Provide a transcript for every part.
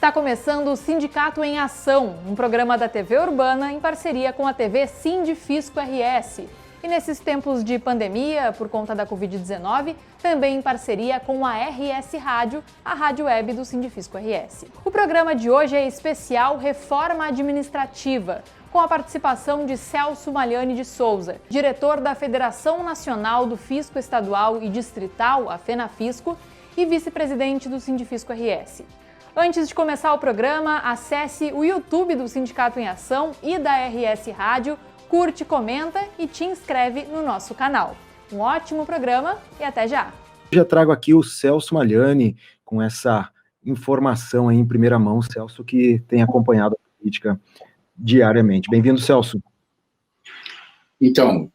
Está começando o Sindicato em Ação, um programa da TV Urbana em parceria com a TV Sindifisco RS. E nesses tempos de pandemia, por conta da Covid-19, também em parceria com a RS Rádio, a rádio web do Sindifisco RS. O programa de hoje é especial Reforma Administrativa, com a participação de Celso Magliani de Souza, diretor da Federação Nacional do Fisco Estadual e Distrital, a FENAFisco, e vice-presidente do Sindifisco RS. Antes de começar o programa, acesse o YouTube do Sindicato em Ação e da RS Rádio, curte, comenta e te inscreve no nosso canal. Um ótimo programa e até já! Já trago aqui o Celso Magliani com essa informação aí em primeira mão, Celso que tem acompanhado a política diariamente. Bem-vindo, Celso. Então,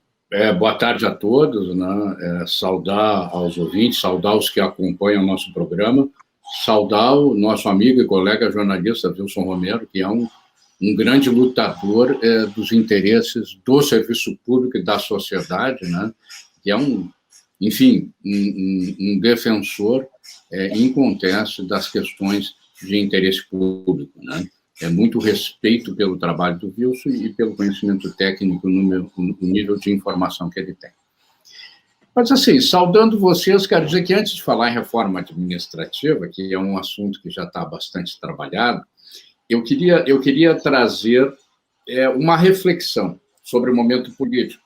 boa tarde a todos, né? Saudar aos ouvintes, saudar os que acompanham o nosso programa, saudar o nosso amigo e colega jornalista Wilson Romero, que é um grande lutador dos interesses do serviço público e da sociedade, né? Que é um defensor inconteste das questões de interesse público, né? Muito respeito pelo trabalho do Wilson e pelo conhecimento técnico no nível de informação que ele tem. Mas, assim, saudando vocês, quero dizer que antes de falar em reforma administrativa, que é um assunto que já está bastante trabalhado, eu queria trazer uma reflexão sobre o momento político.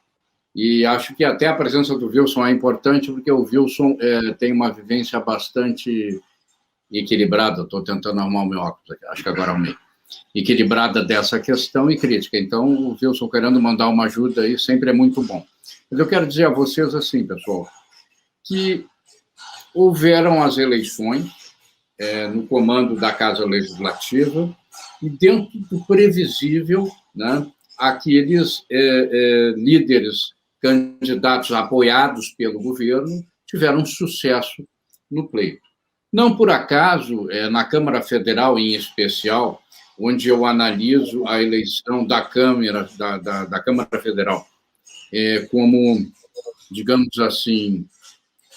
E acho que até a presença do Wilson é importante, porque o Wilson tem uma vivência bastante equilibrada. Estou tentando arrumar o meu óculos aqui, acho que agora arrumei. Equilibrada dessa questão e crítica. Então, o Wilson querendo mandar uma ajuda aí sempre é muito bom. Mas eu quero dizer a vocês assim, pessoal, que houveram as eleições no comando da Casa Legislativa e dentro do previsível, né, aqueles líderes candidatos apoiados pelo governo tiveram sucesso no pleito. Não por acaso, na Câmara Federal em especial, onde eu analiso a eleição da Câmara Federal como, digamos assim,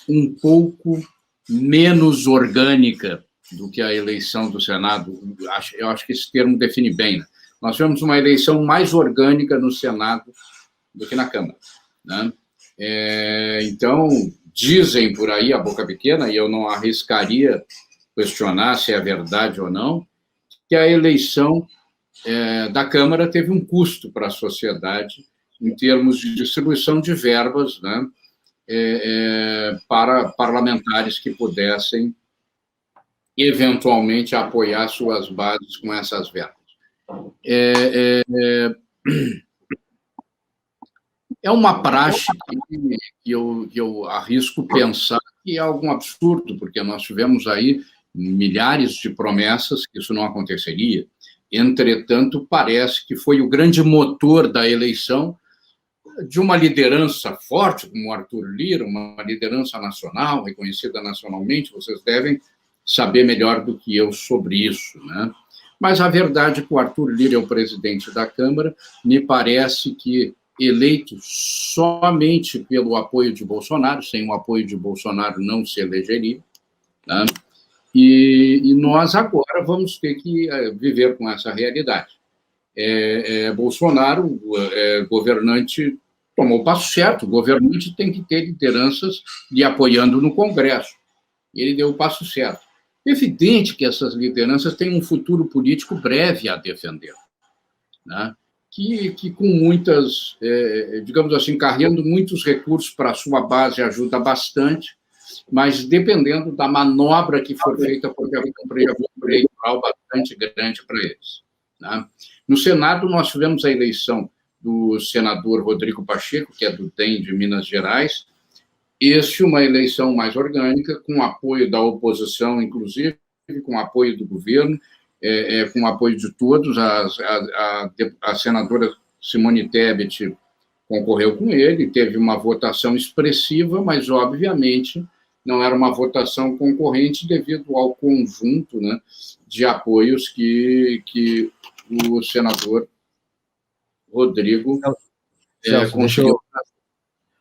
um pouco menos orgânica do que a eleição do Senado. Eu acho que esse termo define bem, né? Nós tivemos uma eleição mais orgânica no Senado do que na Câmara, né? Então, dizem por aí, a boca pequena, e eu não arriscaria questionar se é verdade ou não, que a eleição da Câmara teve um custo para a sociedade em termos de distribuição de verbas, né, para parlamentares que pudessem eventualmente apoiar suas bases com essas verbas. É uma praxe que eu arrisco pensar que é algum absurdo, porque nós tivemos aí milhares de promessas que isso não aconteceria. Entretanto, parece que foi o grande motor da eleição de uma liderança forte, como o Arthur Lira, uma liderança nacional, reconhecida nacionalmente. Vocês devem saber melhor do que eu sobre isso, né? Mas a verdade é que o Arthur Lira é o presidente da Câmara, me parece que eleito somente pelo apoio de Bolsonaro, sem o apoio de Bolsonaro não se elegeria, né? E nós agora vamos ter que viver com essa realidade. Bolsonaro, governante, tomou o passo certo. O governante tem que ter lideranças lhe apoiando no Congresso. Ele deu o passo certo. Evidente que essas lideranças têm um futuro político breve a defender, né? Que com muitas, digamos assim, carregando muitos recursos para a sua base ajuda bastante, mas dependendo da manobra que for feita, pode haver um prejuízo eleitoral bastante grande para eles, né? No Senado, nós tivemos a eleição do senador Rodrigo Pacheco, que é do DEM de Minas Gerais. Uma eleição mais orgânica, com apoio da oposição, inclusive, com apoio do governo, com apoio de todos. A senadora Simone Tebet concorreu com ele, teve uma votação expressiva, mas, obviamente, não era uma votação concorrente devido ao conjunto, né, de apoios que o senador Rodrigo conseguiu.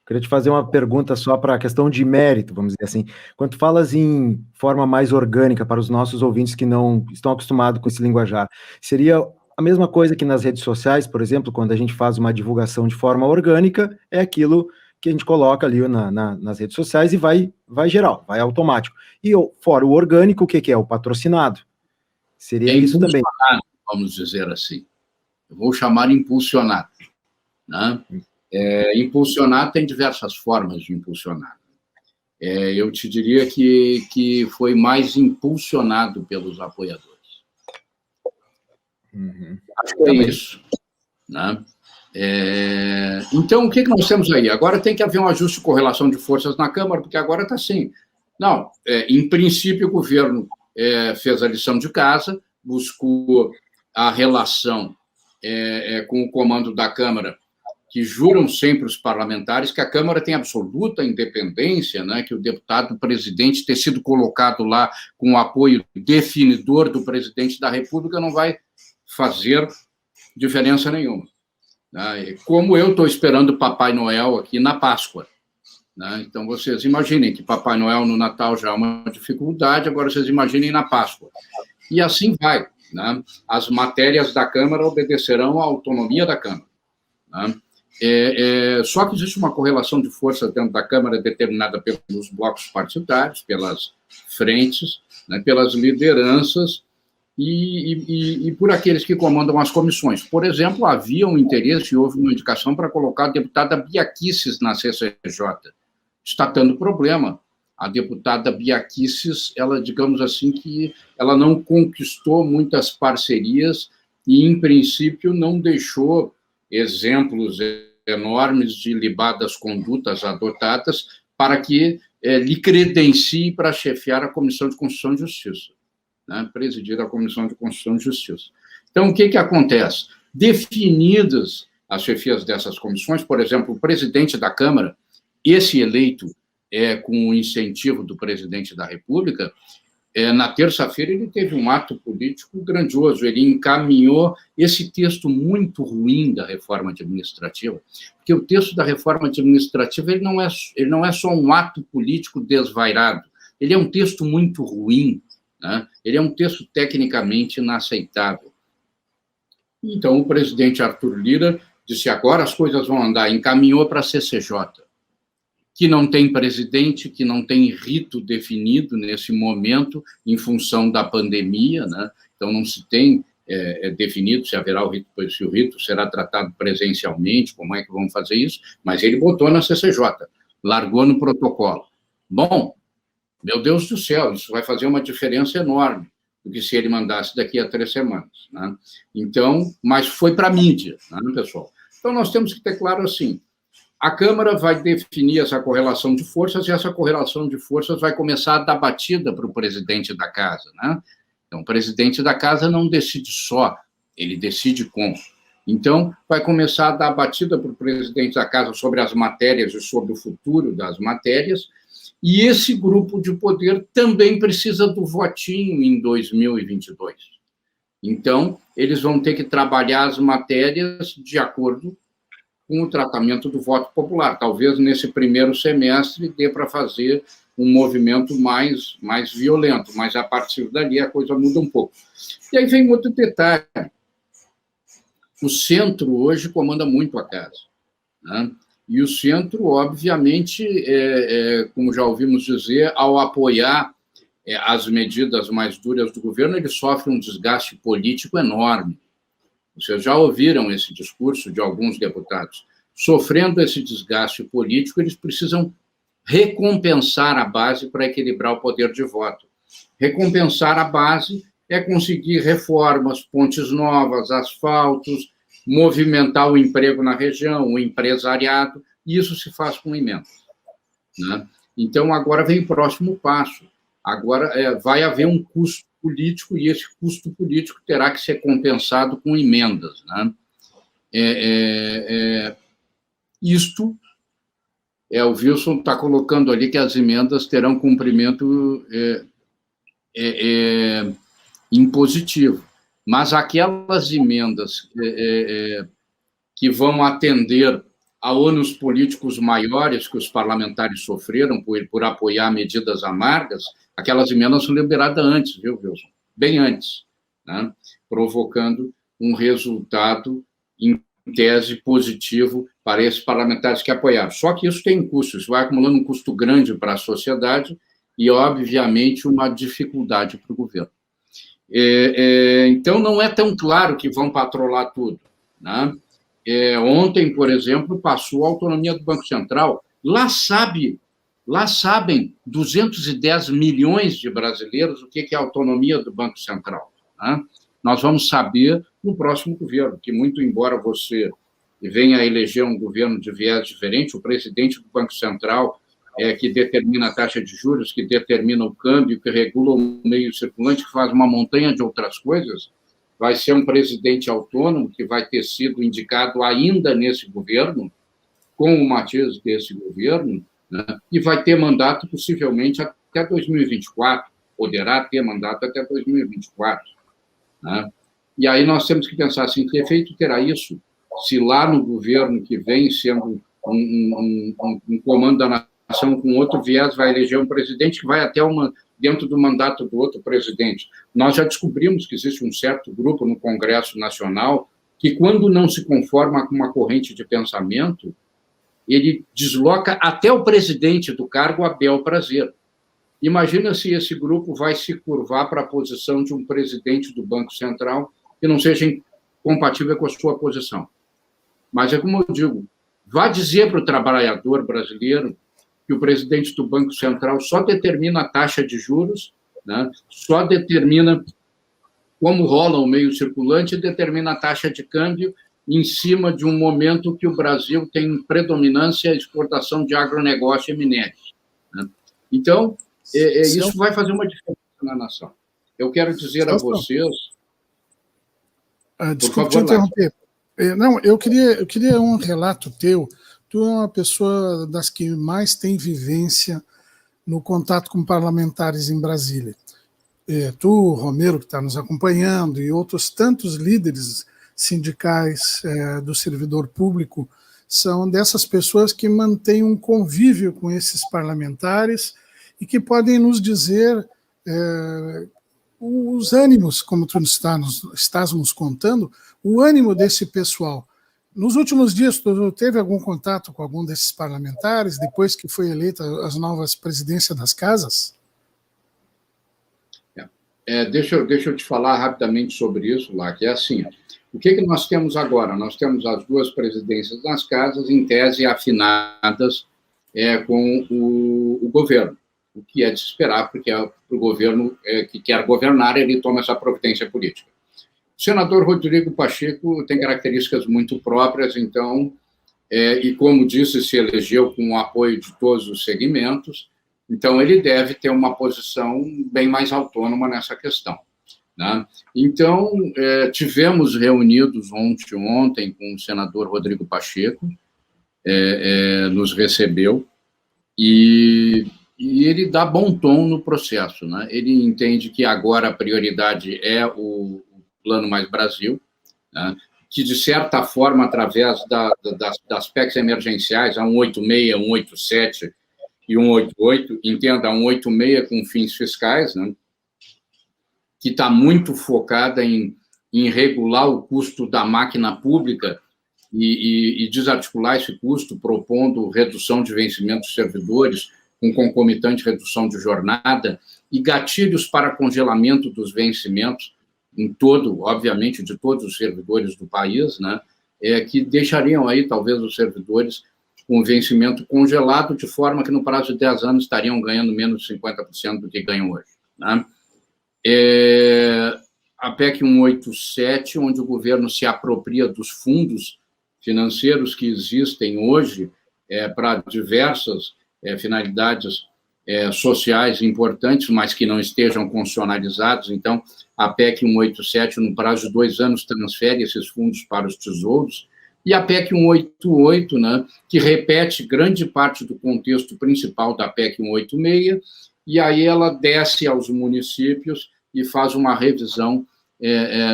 Queria te fazer uma pergunta só para a questão de mérito, vamos dizer assim. Quando tu falas em forma mais orgânica para os nossos ouvintes que não estão acostumados com esse linguajar, seria a mesma coisa que nas redes sociais, por exemplo, quando a gente faz uma divulgação de forma orgânica, é aquilo que a gente coloca ali nas redes sociais e vai geral, vai automático. E fora o orgânico, o que é? O patrocinado. Seria isso também. Vamos dizer assim. Eu vou chamar impulsionado, né? Impulsionar tem diversas formas de impulsionar. Eu te diria que foi mais impulsionado pelos apoiadores. Acho que é isso, né? Então, o que nós temos aí? Agora tem que haver um ajuste de correlação de forças na Câmara, porque agora está assim. Não, em princípio, o governo fez a lição de casa, buscou a relação com o comando da Câmara, que juram sempre os parlamentares que a Câmara tem absoluta independência, né, que o deputado presidente ter sido colocado lá com o apoio definidor do presidente da República não vai fazer diferença nenhuma. Né? Como eu estou esperando Papai Noel aqui na Páscoa. Né? Então, vocês imaginem que Papai Noel no Natal já é uma dificuldade, agora vocês imaginem na Páscoa. E assim vai. Né? As matérias da Câmara obedecerão à autonomia da Câmara. Né? Só que existe uma correlação de forças dentro da Câmara determinada pelos blocos partidários, pelas frentes, né, pelas lideranças e por aqueles que comandam as comissões. Por exemplo, havia um interesse e houve uma indicação para colocar a deputada Bia Kicis na CCJ. Está tendo problema. A deputada Bia Kicis, ela, digamos assim, que ela não conquistou muitas parcerias e, em princípio, não deixou exemplos enormes de libadas condutas adotadas para que lhe credencie para chefiar a Comissão de Constituição e Justiça, né? Presidir a Comissão de Constituição e Justiça. Então, o que acontece? Definidas as chefias dessas comissões, por exemplo, o presidente da Câmara, esse eleito com o incentivo do presidente da República, na terça-feira ele teve um ato político grandioso, ele encaminhou esse texto muito ruim da reforma administrativa, porque o texto da reforma administrativa ele não é só um ato político desvairado, ele é um texto muito ruim, né? Ele é um texto tecnicamente inaceitável. Então o presidente Arthur Lira disse, agora as coisas vão andar, encaminhou para a CCJ, que não tem presidente, que não tem rito definido nesse momento, em função da pandemia, né? Então não se tem definido se haverá o rito, se o rito será tratado presencialmente, como é que vão fazer isso, mas ele botou na CCJ, largou no protocolo. Bom, meu Deus do céu, isso vai fazer uma diferença enorme do que se ele mandasse daqui a 3 semanas, né? Então, mas foi para a mídia, né, pessoal? Então nós temos que ter claro assim, a Câmara vai definir essa correlação de forças e essa correlação de forças vai começar a dar batida para o presidente da Casa, né? Então, o presidente da Casa não decide só, ele decide como. Então, vai começar a dar batida para o presidente da Casa sobre as matérias e sobre o futuro das matérias, e esse grupo de poder também precisa do votinho em 2022. Então, eles vão ter que trabalhar as matérias de acordo com o tratamento do voto popular. Talvez nesse primeiro semestre dê para fazer um movimento mais violento, mas a partir dali a coisa muda um pouco. E aí vem outro detalhe. O centro hoje comanda muito a casa, né? E o centro, obviamente, como já ouvimos dizer, ao apoiar as medidas mais duras do governo, ele sofre um desgaste político enorme. Vocês já ouviram esse discurso de alguns deputados. Sofrendo esse desgaste político, eles precisam recompensar a base para equilibrar o poder de voto. Recompensar a base é conseguir reformas, pontes novas, asfaltos, movimentar o emprego na região, o empresariado, e isso se faz com emendas, né? Então, agora vem o próximo passo. Agora vai haver um custo político e esse custo político terá que ser compensado com emendas, né? Isto, o Wilson está colocando ali que as emendas terão cumprimento impositivo, mas aquelas emendas que vão atender a ônus políticos maiores que os parlamentares sofreram por apoiar medidas amargas, aquelas emendas são liberadas antes, viu, Wilson? Bem antes, né? Provocando um resultado, em tese, positivo para esses parlamentares que apoiaram. Só que isso tem um custo, isso vai acumulando um custo grande para a sociedade e, obviamente, uma dificuldade para o governo. Então, não é tão claro que vão patrolar tudo, né? Ontem, por exemplo, passou a autonomia do Banco Central. Lá sabem 210 milhões de brasileiros o que é a autonomia do Banco Central, né? Nós vamos saber no próximo governo, que muito embora você venha a eleger um governo de viés diferente, o presidente do Banco Central que determina a taxa de juros, que determina o câmbio, que regula o meio circulante, que faz uma montanha de outras coisas, vai ser um presidente autônomo que vai ter sido indicado ainda nesse governo, com o matiz desse governo, né, e vai ter mandato possivelmente até 2024, poderá ter mandato até 2024. Né? E aí nós temos que pensar assim, que efeito terá isso se lá no governo que vem sendo um comando da nação com outro viés vai eleger um presidente que vai até dentro do mandato do outro presidente. Nós já descobrimos que existe um certo grupo no Congresso Nacional que, quando não se conforma com uma corrente de pensamento, ele desloca até o presidente do cargo a bel prazer. Imagina se esse grupo vai se curvar para a posição de um presidente do Banco Central que não seja compatível com a sua posição. Mas é como eu digo, vá dizer para o trabalhador brasileiro que o presidente do Banco Central só determina a taxa de juros, né? Só determina como rola o meio circulante e determina a taxa de câmbio em cima de um momento que o Brasil tem predominância a exportação de agronegócio e minério, né? Então, isso vai fazer uma diferença na nação. Eu quero dizer a vocês... Desculpe te interromper. Não, eu queria um relato teu. Tu é uma pessoa das que mais tem vivência no contato com parlamentares em Brasília. Tu, Romero, que está nos acompanhando, e outros tantos líderes sindicais do servidor público, são dessas pessoas que mantêm um convívio com esses parlamentares e que podem nos dizer os ânimos, como tu estás nos contando, o ânimo desse pessoal. Nos últimos dias, tu teve algum contato com algum desses parlamentares, depois que foi eleita as novas presidências das casas? Deixa eu te falar rapidamente sobre isso, lá, que é assim, o que nós temos agora? Nós temos as duas presidências das casas, em tese, afinadas com o governo, o que é de se esperar, porque o governo que quer governar, ele toma essa providência política. O senador Rodrigo Pacheco tem características muito próprias, então, e como disse, se elegeu com o apoio de todos os segmentos, então ele deve ter uma posição bem mais autônoma nessa questão, né? Então, tivemos reunidos ontem com o senador Rodrigo Pacheco, nos recebeu, e ele dá bom tom no processo, né? Ele entende que agora a prioridade é o Plano Mais Brasil, né, que, de certa forma, através das PECs emergenciais, a 186, 187 e 188, entenda, a 186 com fins fiscais, né, que está muito focada em regular o custo da máquina pública e desarticular esse custo, propondo redução de vencimentos de servidores, com concomitante redução de jornada e gatilhos para congelamento dos vencimentos, obviamente, de todos os servidores do país, né, que deixariam aí, talvez, os servidores com vencimento congelado, de forma que, no prazo de 10 anos, estariam ganhando menos de 50% do que ganham hoje, né? A PEC 187, onde o governo se apropria dos fundos financeiros que existem hoje para diversas finalidades sociais importantes, mas que não estejam constitucionalizados. Então, a PEC 187, no prazo de 2 anos, transfere esses fundos para os tesouros, e a PEC 188, né, que repete grande parte do contexto principal da PEC 186, e aí ela desce aos municípios e faz uma revisão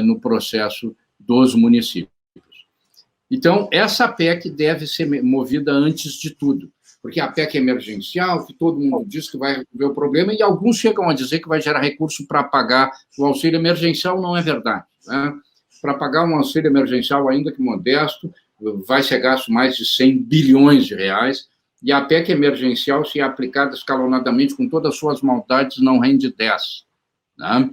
no processo dos municípios. Então, essa PEC deve ser movida antes de tudo, porque a PEC é emergencial, que todo mundo diz que vai resolver o problema, e alguns chegam a dizer que vai gerar recurso para pagar o auxílio emergencial, não é verdade, né? Para pagar um auxílio emergencial, ainda que modesto, vai ser gasto mais de 100 bilhões de reais, e a PEC emergencial, se aplicada escalonadamente com todas as suas maldades, não rende 10, né?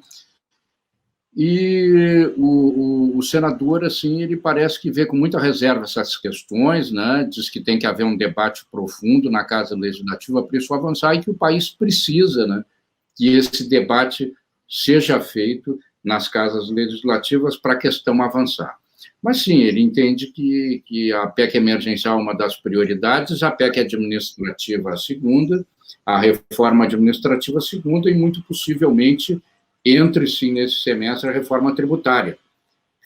E o senador, assim, ele parece que vê com muita reserva essas questões, né? Diz que tem que haver um debate profundo na Casa Legislativa para isso avançar e que o país precisa, né, que esse debate seja feito nas casas legislativas para a questão avançar. Mas, sim, ele entende que a PEC emergencial é uma das prioridades, a PEC administrativa a segunda, a reforma administrativa a segunda e, muito possivelmente, entre, sim, nesse semestre, a reforma tributária,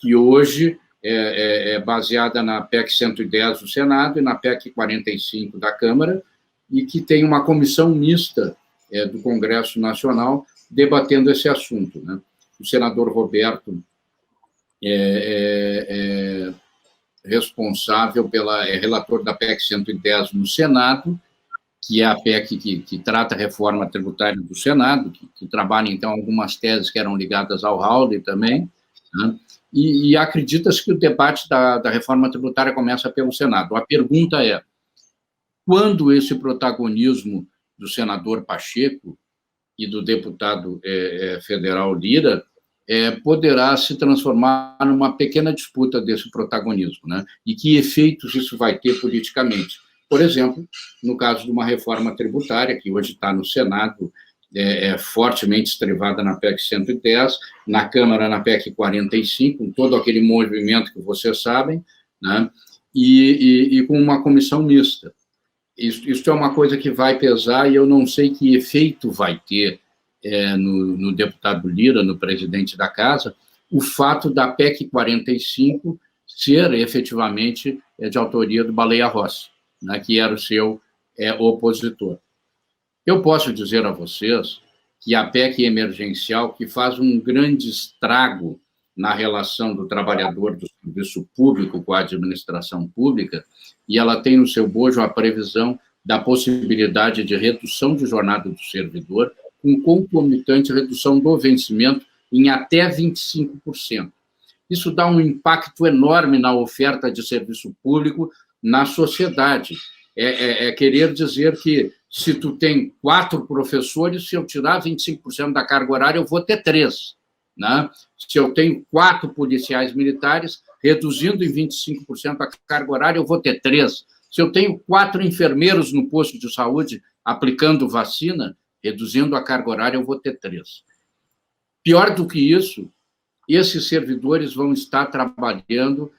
que hoje é baseada na PEC 110 do Senado e na PEC 45 da Câmara, e que tem uma comissão mista do Congresso Nacional debatendo esse assunto, né? O senador Roberto é responsável é relator da PEC 110 no Senado, que é a PEC que trata a reforma tributária do Senado, que trabalha, então, algumas teses que eram ligadas ao Howley também, né? E acredita-se que o debate da reforma tributária começa pelo Senado. A pergunta é, quando esse protagonismo do senador Pacheco e do deputado federal Lira poderá se transformar numa pequena disputa desse protagonismo, né? E que efeitos isso vai ter politicamente? Por exemplo, no caso de uma reforma tributária, que hoje está no Senado, fortemente estrivada na PEC 110, na Câmara na PEC 45, com todo aquele movimento que vocês sabem, né? E com uma comissão mista. Isso é uma coisa que vai pesar e eu não sei que efeito vai ter no deputado Lira, no presidente da Casa, o fato da PEC 45 ser efetivamente de autoria do Baleia Rossi, né, que era o seu opositor. Eu posso dizer a vocês que a PEC emergencial, que faz um grande estrago na relação do trabalhador do serviço público com a administração pública, e ela tem no seu bojo a previsão da possibilidade de redução de jornada do servidor, com concomitante redução do vencimento em até 25%. Isso dá um impacto enorme na oferta de serviço público na sociedade. Querer dizer que se tu tem 4 professores, se eu tirar 25% da carga horária, eu vou ter 3. Né? Se eu tenho 4 policiais militares, reduzindo em 25% a carga horária, eu vou ter 3. Se eu tenho 4 enfermeiros no posto de saúde aplicando vacina, reduzindo a carga horária, eu vou ter 3. Pior do que isso, esses servidores vão estar trabalhando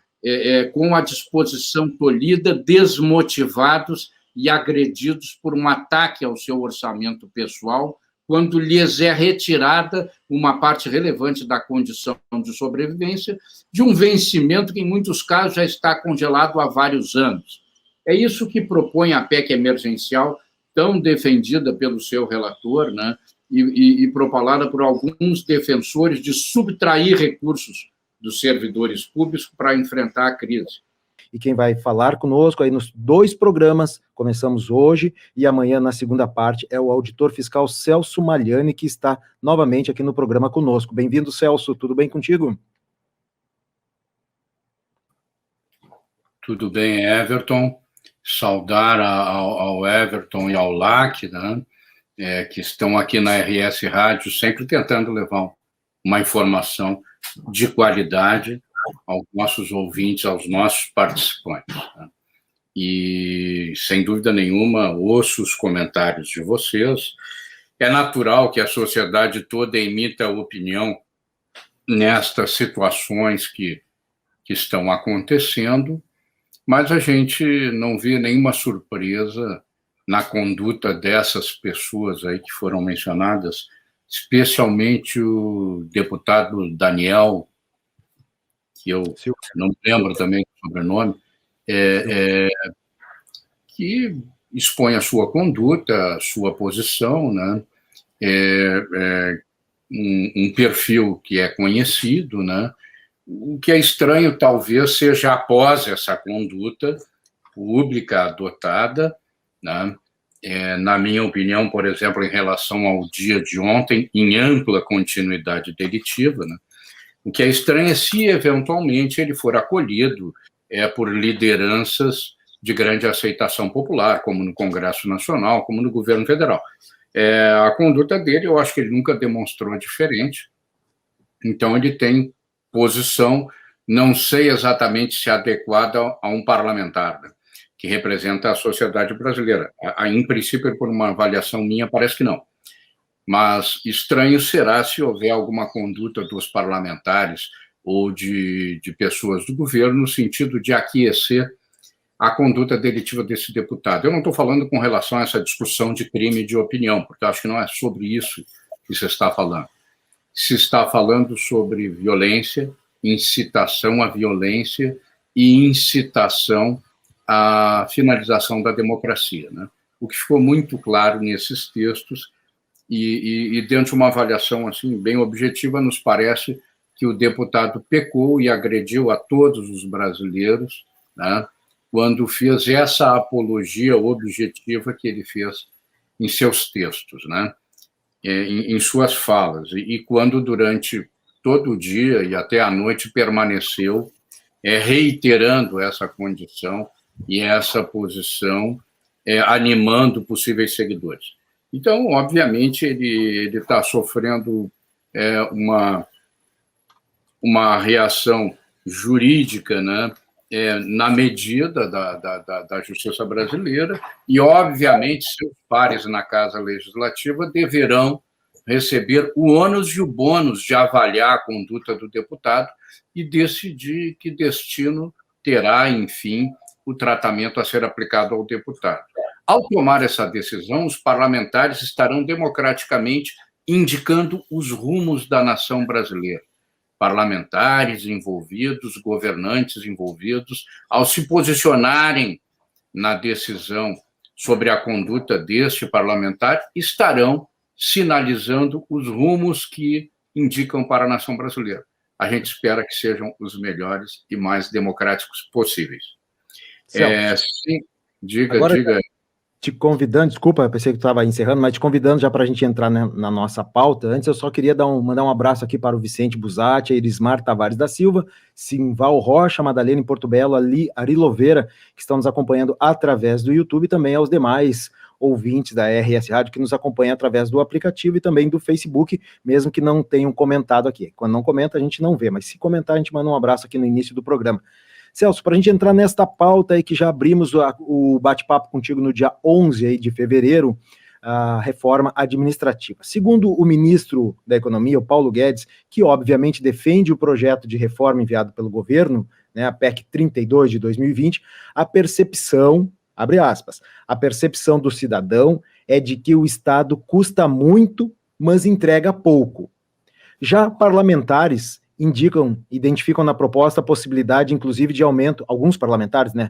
com a disposição tolhida, desmotivados e agredidos por um ataque ao seu orçamento pessoal, quando lhes é retirada uma parte relevante da condição de sobrevivência, de um vencimento que, em muitos casos, já está congelado há vários anos. É isso que propõe a PEC emergencial, tão defendida pelo seu relator, né, e propalada por alguns defensores de subtrair recursos dos servidores públicos para enfrentar a crise. E quem vai falar conosco aí nos 2 programas, começamos hoje e amanhã na segunda parte, é o auditor fiscal Celso Magliani, que está novamente aqui no programa conosco. Bem-vindo, Celso, tudo bem contigo? Tudo bem, Everton. Saudar ao Everton e ao LAC, né, que estão aqui na RS Rádio, sempre tentando levar uma informação de qualidade aos nossos ouvintes, aos nossos participantes. Né? E, sem dúvida nenhuma, ouço os comentários de vocês. É natural que a sociedade toda emita opinião nestas situações que estão acontecendo, mas a gente não vê nenhuma surpresa na conduta dessas pessoas aí que foram mencionadas, especialmente o deputado Daniel, que eu não lembro também o sobrenome, que expõe a sua conduta, a sua posição, né? Um perfil que é conhecido, né? O que é estranho, talvez, seja após essa conduta pública adotada, né? Na minha opinião, por exemplo, em relação ao dia de ontem, em ampla continuidade delitiva, né? O que é estranho é se, eventualmente, ele for acolhido por lideranças de grande aceitação popular, como no Congresso Nacional, como no governo federal. A conduta dele, eu acho que ele nunca demonstrou diferente, então ele tem posição, não sei exatamente se adequada a um parlamentar, né, que representa a sociedade brasileira. Em princípio, por uma avaliação minha, parece que não. Mas estranho será se houver alguma conduta dos parlamentares ou de pessoas do governo no sentido de aquecer a conduta delitiva desse deputado. Eu não estou falando com relação a essa discussão de crime de opinião, porque eu acho que não é sobre isso que se está falando. Se está falando sobre violência, incitação à violência e incitação à finalização da democracia, né? O que ficou muito claro nesses textos e dentro de uma avaliação assim, bem objetiva, nos parece que o deputado pecou e agrediu a todos os brasileiros, né, quando fez essa apologia objetiva que ele fez em seus textos, né, em suas falas, e quando durante todo o dia e até a noite permaneceu reiterando essa condição e essa posição, animando possíveis seguidores. Então, obviamente, ele está sofrendo uma reação jurídica, né, na medida da justiça brasileira, e, obviamente, seus pares na Casa Legislativa deverão receber o ônus e o bônus de avaliar a conduta do deputado e decidir que destino terá, enfim, o tratamento a ser aplicado ao deputado. Ao tomar essa decisão, os parlamentares estarão democraticamente indicando os rumos da nação brasileira. Parlamentares envolvidos, governantes envolvidos, ao se posicionarem na decisão sobre a conduta deste parlamentar, estarão sinalizando os rumos que indicam para a nação brasileira. A gente espera que sejam os melhores e mais democráticos possíveis. Sim, diga. Te convidando, desculpa, eu pensei que tu estava encerrando, mas te convidando já para a gente entrar na nossa pauta. Antes, eu só queria mandar um abraço aqui para o Vicente Busatti, a Erismar Tavares da Silva, Simval Rocha, Madalena em Porto Belo, Ari Loveira, que estão nos acompanhando através do YouTube, e também aos demais ouvintes da RS Rádio que nos acompanham através do aplicativo e também do Facebook, mesmo que não tenham comentado aqui. Quando não comenta, a gente não vê, mas se comentar, a gente manda um abraço aqui no início do programa. Celso, para a gente entrar nesta pauta aí que já abrimos o bate-papo contigo no dia 11 aí de fevereiro, a reforma administrativa. Segundo o ministro da Economia, o Paulo Guedes, que obviamente defende o projeto de reforma enviado pelo governo, né, a PEC 32 de 2020, a percepção, abre aspas, a percepção do cidadão é de que o Estado custa muito, mas entrega pouco. Já parlamentares identificam na proposta a possibilidade, inclusive, de aumento, alguns parlamentares, né,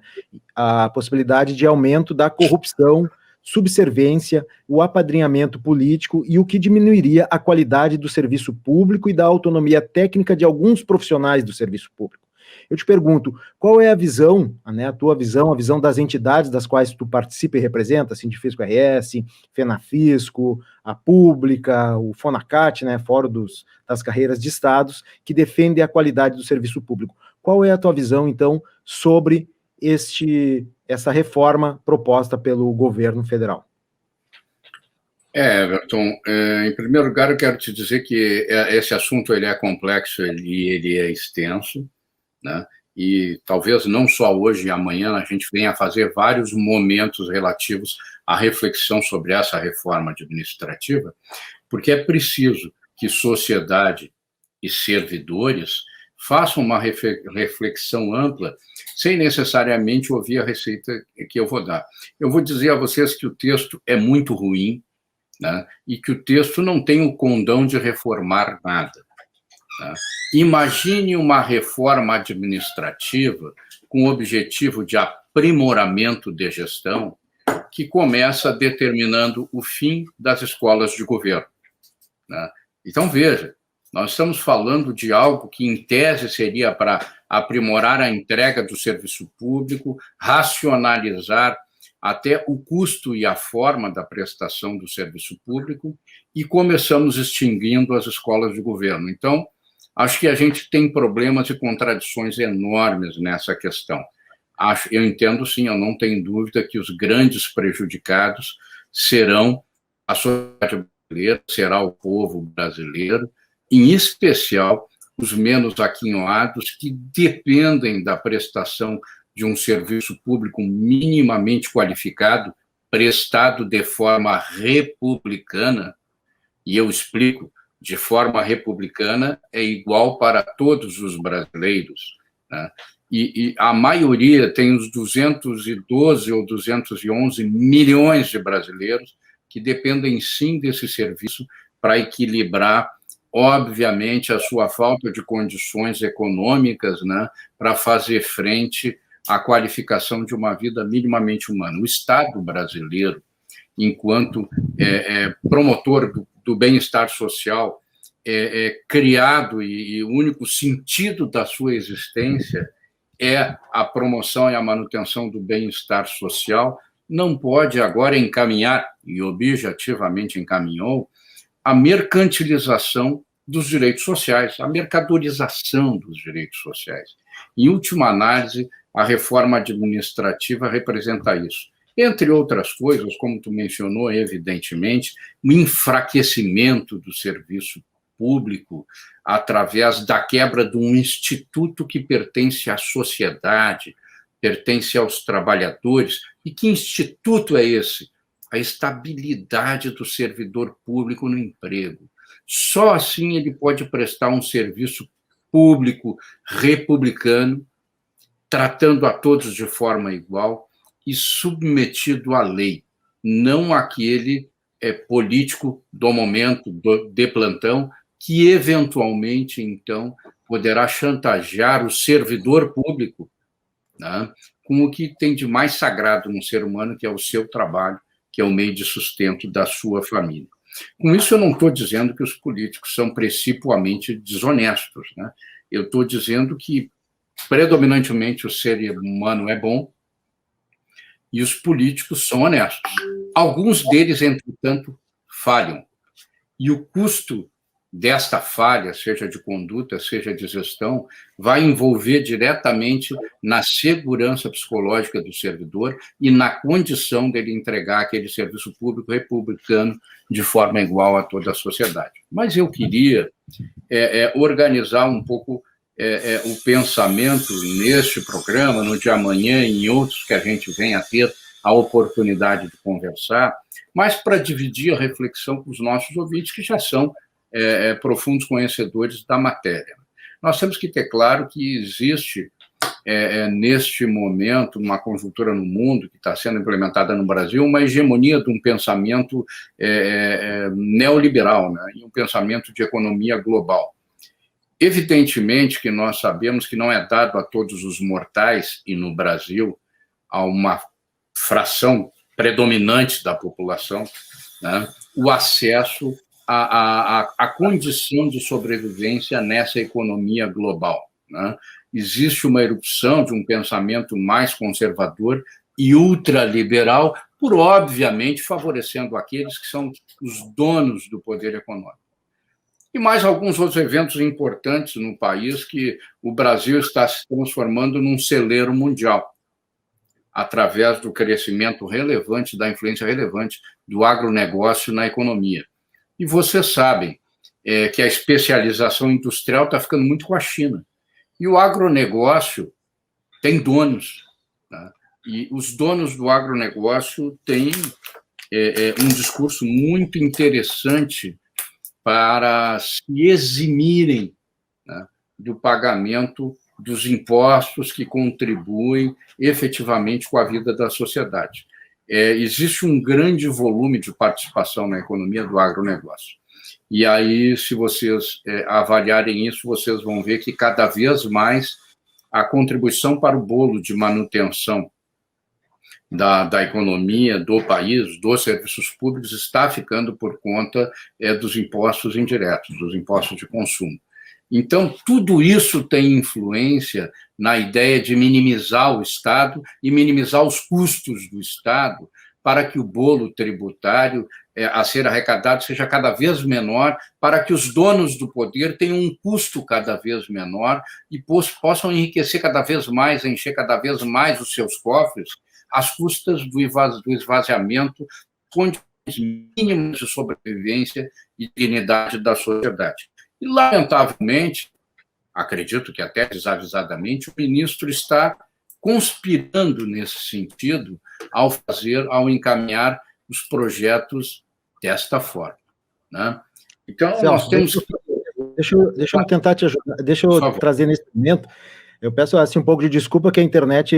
a possibilidade de aumento da corrupção, subserviência, o apadrinhamento político e o que diminuiria a qualidade do serviço público e da autonomia técnica de alguns profissionais do serviço público. Eu te pergunto, qual é a visão, né, a tua visão, a visão das entidades das quais tu participa e representa, Sindifisco RS, Fenafisco, a Pública, o Fonacat, né, Fórum das Carreiras de Estados, que defendem a qualidade do serviço público. Qual é a tua visão, então, sobre essa reforma proposta pelo governo federal? Everton, em primeiro lugar, eu quero te dizer que esse assunto ele é complexo e ele é extenso, né? E talvez não só hoje e amanhã a gente venha a fazer vários momentos relativos à reflexão sobre essa reforma administrativa, porque é preciso que sociedade e servidores façam uma reflexão ampla, sem necessariamente ouvir a receita que eu vou dar. Eu vou dizer a vocês que o texto é muito ruim, né, e que o texto não tem o condão de reformar nada. Né? Imagine uma reforma administrativa com o objetivo de aprimoramento de gestão que começa determinando o fim das escolas de governo. Né? Então, veja, Nós estamos falando de algo que, em tese, seria para aprimorar a entrega do serviço público, racionalizar até o custo e a forma da prestação do serviço público, e começamos extinguindo as escolas de governo. Então, acho que a gente tem problemas e contradições enormes nessa questão. Eu entendo, sim, eu não tenho dúvida que os grandes prejudicados serão a sociedade brasileira, será o povo brasileiro, em especial os menos aquinhoados, que dependem da prestação de um serviço público minimamente qualificado, prestado de forma republicana, e eu explico, de forma republicana é igual para todos os brasileiros, né? E a maioria tem os 212 ou 211 milhões de brasileiros que dependem, sim, desse serviço para equilibrar, obviamente, a sua falta de condições econômicas, né, para fazer frente à qualificação de uma vida minimamente humana. O Estado brasileiro, enquanto promotor do bem-estar social, criado, e o único sentido da sua existência é a promoção e a manutenção do bem-estar social, não pode agora encaminhar, e objetivamente encaminhou, a mercantilização dos direitos sociais, a mercadorização dos direitos sociais. Em última análise, a reforma administrativa representa isso. Entre outras coisas, como tu mencionou, evidentemente, o enfraquecimento do serviço público através da quebra de um instituto que pertence à sociedade, pertence aos trabalhadores. E que instituto é esse? A estabilidade do servidor público no emprego. Só assim ele pode prestar um serviço público republicano, tratando a todos de forma igual e submetido à lei, não aquele político do momento, de plantão, que eventualmente, então, poderá chantagear o servidor público, né, com o que tem de mais sagrado no ser humano, que é o seu trabalho, que é o meio de sustento da sua família. Com isso, eu não estou dizendo que os políticos são precipuamente desonestos, né? Eu estou dizendo que, predominantemente, o ser humano é bom e os políticos são honestos. Alguns deles, entretanto, falham. E o custo desta falha, seja de conduta, seja de gestão, vai envolver diretamente na segurança psicológica do servidor e na condição dele entregar aquele serviço público republicano de forma igual a toda a sociedade. Mas eu queria organizar um pouco o pensamento neste programa, no de amanhã e em outros que a gente venha a ter a oportunidade de conversar, mas para dividir a reflexão com os nossos ouvintes, que já são profundos conhecedores da matéria. Nós temos que ter claro que existe, neste momento, uma conjuntura no mundo que está sendo implementada no Brasil, uma hegemonia de um pensamento neoliberal, né, e um pensamento de economia global. Evidentemente que nós sabemos que não é dado a todos os mortais, e no Brasil, a uma fração predominante da população, né, o acesso a condição de sobrevivência nessa economia global, né? Existe uma erupção de um pensamento mais conservador e ultraliberal, obviamente, favorecendo aqueles que são os donos do poder econômico. E mais alguns outros eventos importantes no país, que o Brasil está se transformando num celeiro mundial, através do crescimento relevante, da influência relevante do agronegócio na economia. E vocês sabem que a especialização industrial está ficando muito com a China. E o agronegócio tem donos, né? E os donos do agronegócio têm um discurso muito interessante para se eximirem, né, do pagamento dos impostos que contribuem efetivamente com a vida da sociedade. Existe um grande volume de participação na economia do agronegócio. E aí, se vocês avaliarem isso, vocês vão ver que cada vez mais a contribuição para o bolo de manutenção da economia, do país, dos serviços públicos, está ficando por conta dos impostos indiretos, dos impostos de consumo. Então, tudo isso tem influência na ideia de minimizar o Estado e minimizar os custos do Estado para que o bolo tributário a ser arrecadado seja cada vez menor, para que os donos do poder tenham um custo cada vez menor e possam enriquecer cada vez mais, encher cada vez mais os seus cofres, às custas do esvaziamento, condições mínimas de sobrevivência e dignidade da sociedade. E, lamentavelmente, acredito que até desavisadamente, o ministro está conspirando nesse sentido ao encaminhar os projetos desta forma, né? Então, Celso, nós temos... Deixa eu tentar te ajudar, deixa eu trazer nesse momento. Eu peço assim, um pouco de desculpa que a internet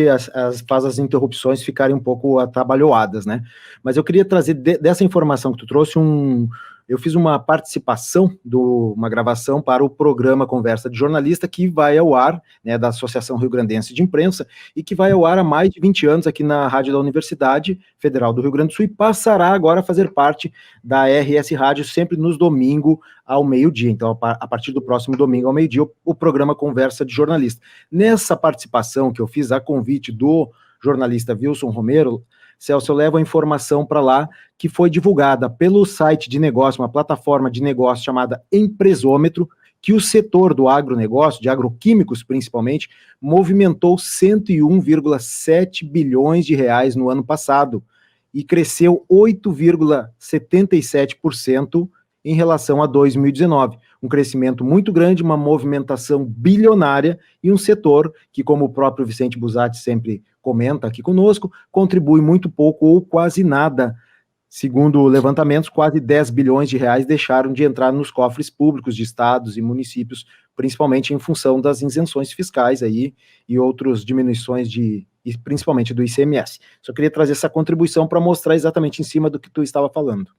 faz as interrupções ficarem um pouco atabalhoadas, né? Mas eu queria trazer dessa informação que tu trouxe eu fiz uma participação uma gravação para o programa Conversa de Jornalista, que vai ao ar, né, da Associação Rio Grandense de Imprensa, e que vai ao ar há mais de 20 anos aqui na rádio da Universidade Federal do Rio Grande do Sul, e passará agora a fazer parte da RS Rádio, sempre nos domingos ao meio-dia. Então, a partir do próximo domingo ao meio-dia, o programa Conversa de Jornalista. Nessa participação que eu fiz a convite do jornalista Wilson Romero, Celso, eu levo a informação para lá, que foi divulgada pelo site de negócio, uma plataforma de negócio chamada Empresômetro, que o setor do agronegócio, de agroquímicos principalmente, movimentou 101,7 bilhões de reais no ano passado e cresceu 8,77% em relação a 2019. Um crescimento muito grande, uma movimentação bilionária e um setor que, como o próprio Vicente Busatti sempre comenta aqui conosco, contribui muito pouco ou quase nada. Segundo levantamentos, quase 10 bilhões de reais deixaram de entrar nos cofres públicos de estados e municípios, principalmente em função das isenções fiscais aí e outras diminuições principalmente do ICMS. Só queria trazer essa contribuição para mostrar exatamente em cima do que tu estava falando.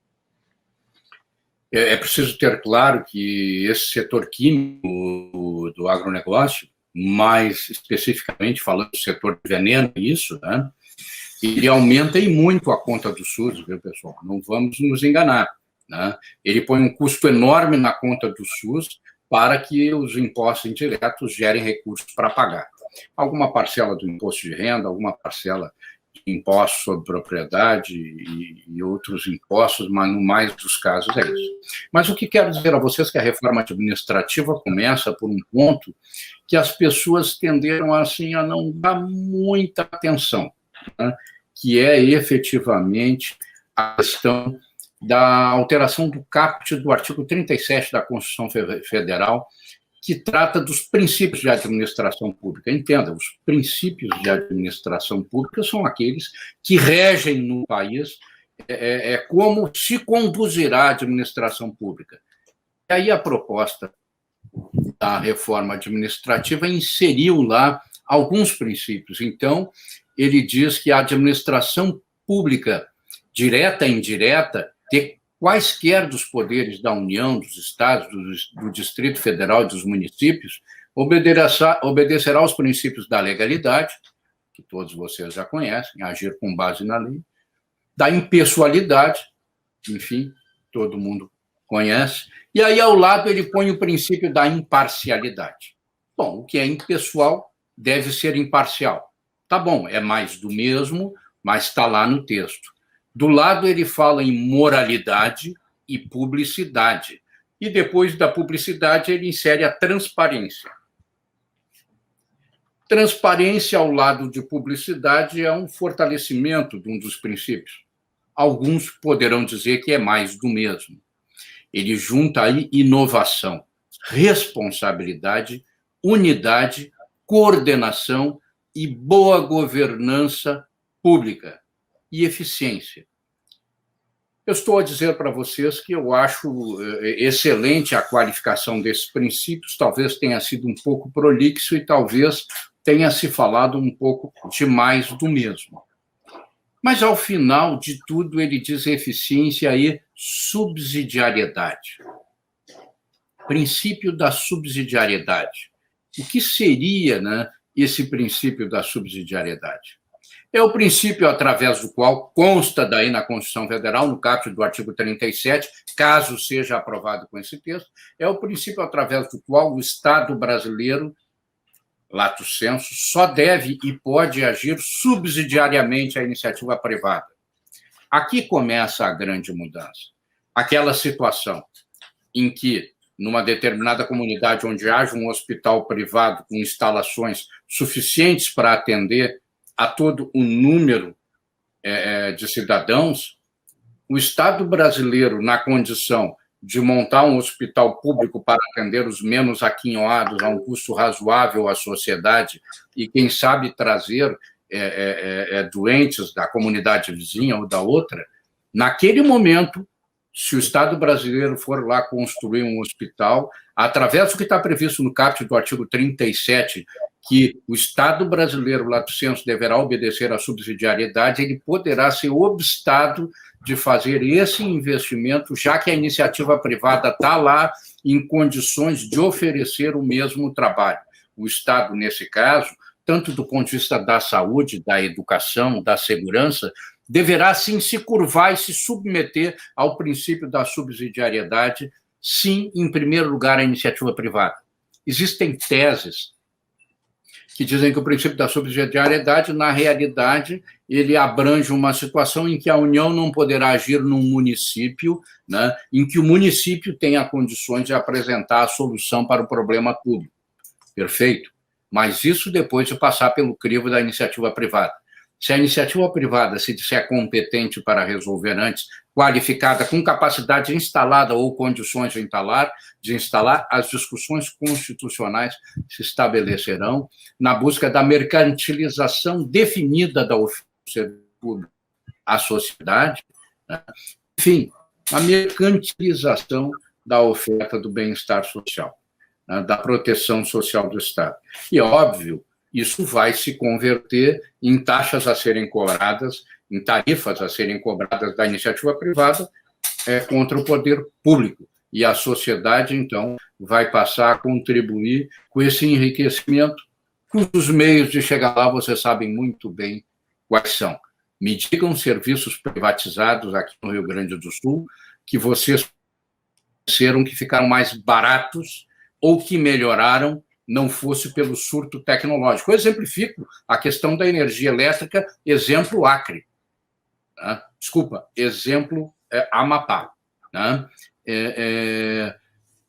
É preciso ter claro que esse setor químico do agronegócio, mais especificamente falando do setor de veneno, né, ele aumenta e muito a conta do SUS, viu, pessoal? Não vamos nos enganar, né? Ele põe um custo enorme na conta do SUS para que os impostos indiretos gerem recursos para pagar. Alguma parcela do imposto de renda, alguma parcela impostos sobre propriedade e outros impostos, mas no mais dos casos é isso. Mas o que quero dizer a vocês é que a reforma administrativa começa por um ponto que as pessoas tenderam assim, a não dar muita atenção, né? Que é efetivamente a questão da alteração do caput do artigo 37 da Constituição Federal, que trata dos princípios de administração pública. Entenda, os princípios de administração pública são aqueles que regem no país como se conduzirá a administração pública. E aí a proposta da reforma administrativa inseriu lá alguns princípios. Então, ele diz que a administração pública, direta e indireta, quaisquer dos poderes da União, dos Estados, do Distrito Federal e dos municípios, obedecerá aos princípios da legalidade, que todos vocês já conhecem, agir com base na lei, da impessoalidade, enfim, todo mundo conhece, e aí ao lado ele põe o princípio da imparcialidade. Bom, o que é impessoal deve ser imparcial. Tá bom, é mais do mesmo, mas está lá no texto. Do lado, ele fala em moralidade e publicidade. E depois da publicidade, ele insere a transparência. Transparência ao lado de publicidade é um fortalecimento de um dos princípios. Alguns poderão dizer que é mais do mesmo. Ele junta aí inovação, responsabilidade, unidade, coordenação e boa governança pública. E eficiência. Eu estou a dizer para vocês que eu acho excelente a qualificação desses princípios, talvez tenha sido um pouco prolixo e talvez tenha se falado um pouco demais do mesmo. Mas, ao final de tudo, ele diz eficiência e subsidiariedade. Princípio da subsidiariedade. O que seria, né, esse princípio da subsidiariedade? É o princípio através do qual consta daí na Constituição Federal, no caput do artigo 37, caso seja aprovado com esse texto, é o princípio através do qual o Estado brasileiro, lato sensu, só deve e pode agir subsidiariamente à iniciativa privada. Aqui começa a grande mudança. Aquela situação em que, numa determinada comunidade onde haja um hospital privado com instalações suficientes para atender a todo o número de cidadãos, o Estado brasileiro, na condição de montar um hospital público para atender os menos aquinhoados a um custo razoável à sociedade e, quem sabe, trazer doentes da comunidade vizinha ou da outra, naquele momento, se o Estado brasileiro for lá construir um hospital, através do que está previsto no caput do artigo 37, que o Estado brasileiro, lato sensu, deverá obedecer à subsidiariedade, ele poderá ser obstado de fazer esse investimento, já que a iniciativa privada está lá em condições de oferecer o mesmo trabalho. O Estado, nesse caso, tanto do ponto de vista da saúde, da educação, da segurança, deverá, sim, se curvar e se submeter ao princípio da subsidiariedade, sim, em primeiro lugar, à iniciativa privada. Existem teses que dizem que o princípio da subsidiariedade, na realidade, ele abrange uma situação em que a União não poderá agir num município, né, em que o município tenha condições de apresentar a solução para o problema público. Perfeito? Mas isso depois de passar pelo crivo da iniciativa privada. Se a iniciativa privada se disser competente para resolver antes, qualificada, com capacidade instalada ou condições de instalar, as discussões constitucionais se estabelecerão na busca da mercantilização definida da oferta do serviço público à sociedade, né? Enfim, a mercantilização da oferta do bem-estar social, né? Da proteção social do Estado. E, óbvio, isso vai se converter em taxas a serem cobradas, em tarifas a serem cobradas da iniciativa privada contra o poder público. E a sociedade, então, vai passar a contribuir com esse enriquecimento, cujos meios de chegar lá vocês sabem muito bem quais são. Me digam serviços privatizados aqui no Rio Grande do Sul que vocês disseram que ficaram mais baratos ou que melhoraram, não fosse pelo surto tecnológico. Eu exemplifico a questão da energia elétrica, exemplo Acre. Né? Desculpa, exemplo Amapá. Né?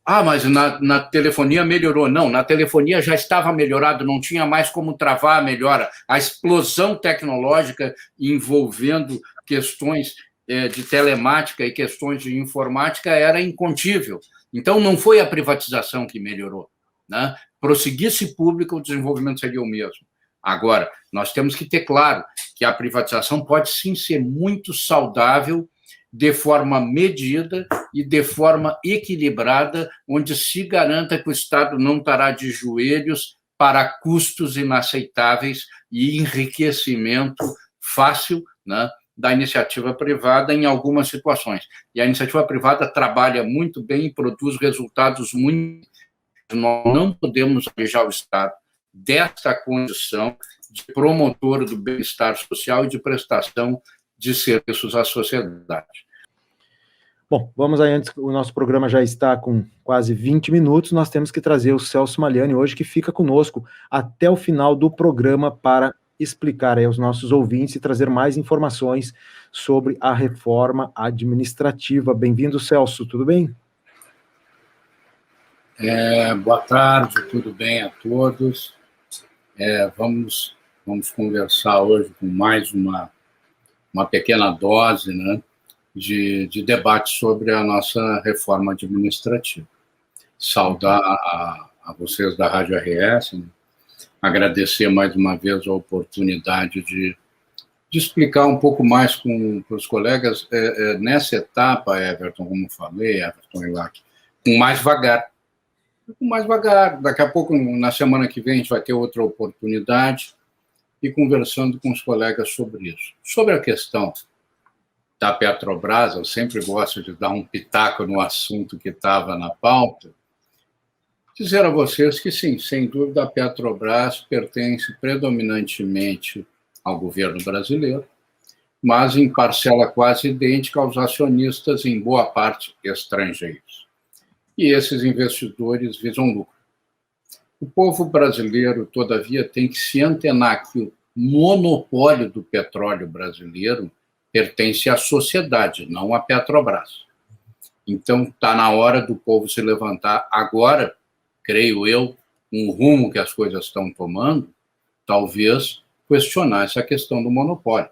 Mas na telefonia melhorou. Não, na telefonia já estava melhorado, não tinha mais como travar a melhora. A explosão tecnológica envolvendo questões de telemática e questões de informática era incontível. Então, não foi a privatização que melhorou. Né? Prosseguisse público, o desenvolvimento seria o mesmo. Agora, nós temos que ter claro que a privatização pode sim ser muito saudável, de forma medida e de forma equilibrada, onde se garanta que o Estado não estará de joelhos para custos inaceitáveis e enriquecimento fácil, né, da iniciativa privada em algumas situações. E a iniciativa privada trabalha muito bem e produz resultados muito. Nós não podemos alejar o Estado desta condição de promotor do bem-estar social e de prestação de serviços à sociedade. Bom, vamos aí, antes, o nosso programa já está com quase 20 minutos, nós temos que trazer o Celso Maliani hoje, que fica conosco até o final do programa para explicar aí aos nossos ouvintes e trazer mais informações sobre a reforma administrativa. Bem-vindo, Celso, tudo bem? Boa tarde, tudo bem a todos. Vamos conversar hoje com mais uma pequena dose, né, de debate sobre a nossa reforma administrativa. Saudar a vocês da Rádio RS, né, agradecer mais uma vez a oportunidade de explicar um pouco mais para os colegas nessa etapa, Everton, como falei, Everton e Lac, com mais vagar. Daqui a pouco, na semana que vem, a gente vai ter outra oportunidade e conversando com os colegas sobre isso. Sobre a questão da Petrobras, eu sempre gosto de dar um pitaco no assunto que estava na pauta, dizer a vocês que, sim, sem dúvida, a Petrobras pertence predominantemente ao governo brasileiro, mas em parcela quase idêntica aos acionistas, em boa parte estrangeiros. E esses investidores visam lucro. O povo brasileiro, todavia, tem que se antenar que o monopólio do petróleo brasileiro pertence à sociedade, não à Petrobras. Então, está na hora do povo se levantar agora, creio eu, um rumo que as coisas estão tomando, talvez questionar essa questão do monopólio.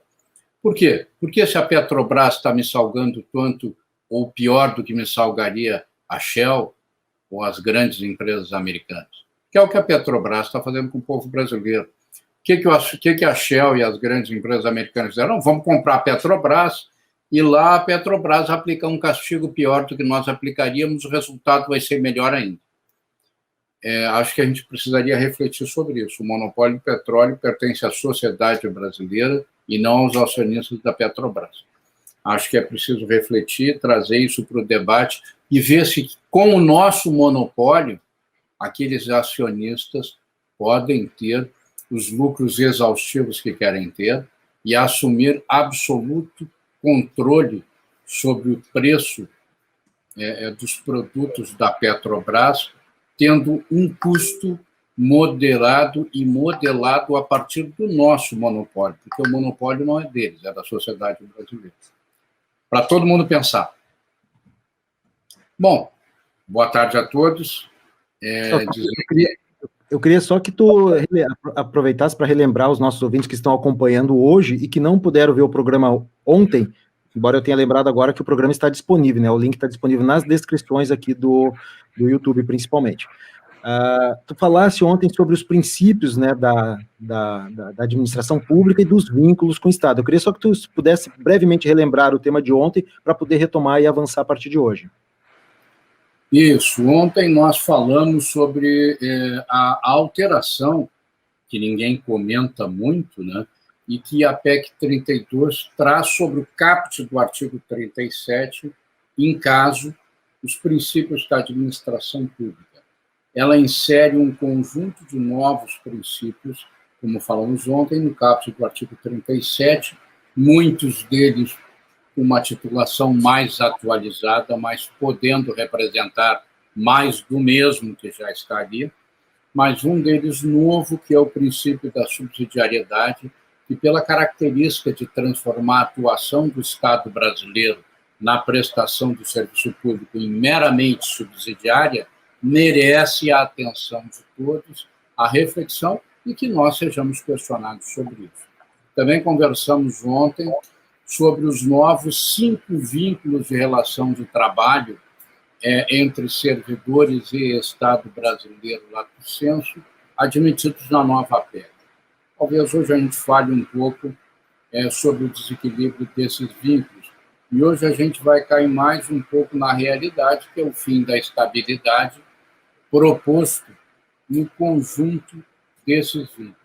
Por quê? Porque se a Petrobras está me salgando tanto, ou pior do que me salgaria a Shell ou as grandes empresas americanas, que é o que a Petrobras está fazendo com o povo brasileiro. O que a Shell e as grandes empresas americanas fizeram? Vamos comprar a Petrobras e lá a Petrobras aplica um castigo pior do que nós aplicaríamos, o resultado vai ser melhor ainda. Acho que a gente precisaria refletir sobre isso. O monopólio do petróleo pertence à sociedade brasileira e não aos acionistas da Petrobras. Acho que é preciso refletir, trazer isso para o debate e ver se, com o nosso monopólio, aqueles acionistas podem ter os lucros exaustivos que querem ter e assumir absoluto controle sobre o preço dos produtos da Petrobras, tendo um custo moderado e modelado a partir do nosso monopólio, porque o monopólio não é deles, é da sociedade brasileira. Para todo mundo pensar. Bom, boa tarde a todos. Eu queria só que tu aproveitasse para relembrar os nossos ouvintes que estão acompanhando hoje e que não puderam ver o programa ontem, embora eu tenha lembrado agora que o programa está disponível, né? O link está disponível nas descrições aqui do YouTube, principalmente. Tu falasse ontem sobre os princípios, né, da administração pública e dos vínculos com o Estado. Eu queria só que tu pudesse brevemente relembrar o tema de ontem para poder retomar e avançar a partir de hoje. Isso. Ontem nós falamos sobre a alteração, que ninguém comenta muito, né, e que a PEC 32 traz sobre o caput do artigo 37, em caso os princípios da administração pública. Ela insere um conjunto de novos princípios, como falamos ontem, no caput do artigo 37, muitos deles com uma titulação mais atualizada, mas podendo representar mais do mesmo que já está ali, mas um deles novo, que é o princípio da subsidiariedade, que pela característica de transformar a atuação do Estado brasileiro na prestação do serviço público em meramente subsidiária, merece a atenção de todos, a reflexão e que nós sejamos questionados sobre isso. Também conversamos ontem sobre os novos 5 vínculos de relação de trabalho entre servidores e Estado brasileiro lato sensu, admitidos na nova PEC. Talvez hoje a gente fale um pouco sobre o desequilíbrio desses vínculos. E hoje a gente vai cair mais um pouco na realidade, que é o fim da estabilidade proposto no conjunto desses vínculos.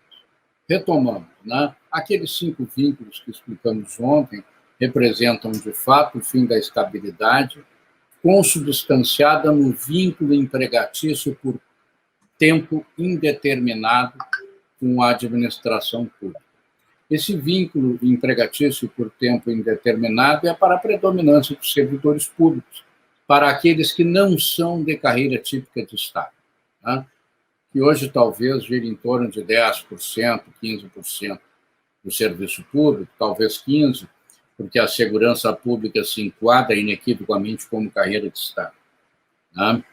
Retomando, né? Aqueles 5 vínculos que explicamos ontem representam, de fato, o fim da estabilidade, consubstanciada no vínculo empregatício por tempo indeterminado com a administração pública. Esse vínculo empregatício por tempo indeterminado é para a predominância dos servidores públicos, para aqueles que não são de carreira típica de Estado, né? Que hoje talvez vire em torno de 10%, 15% do serviço público, talvez 15%, porque a segurança pública se enquadra inequivocamente como carreira de Estado, né?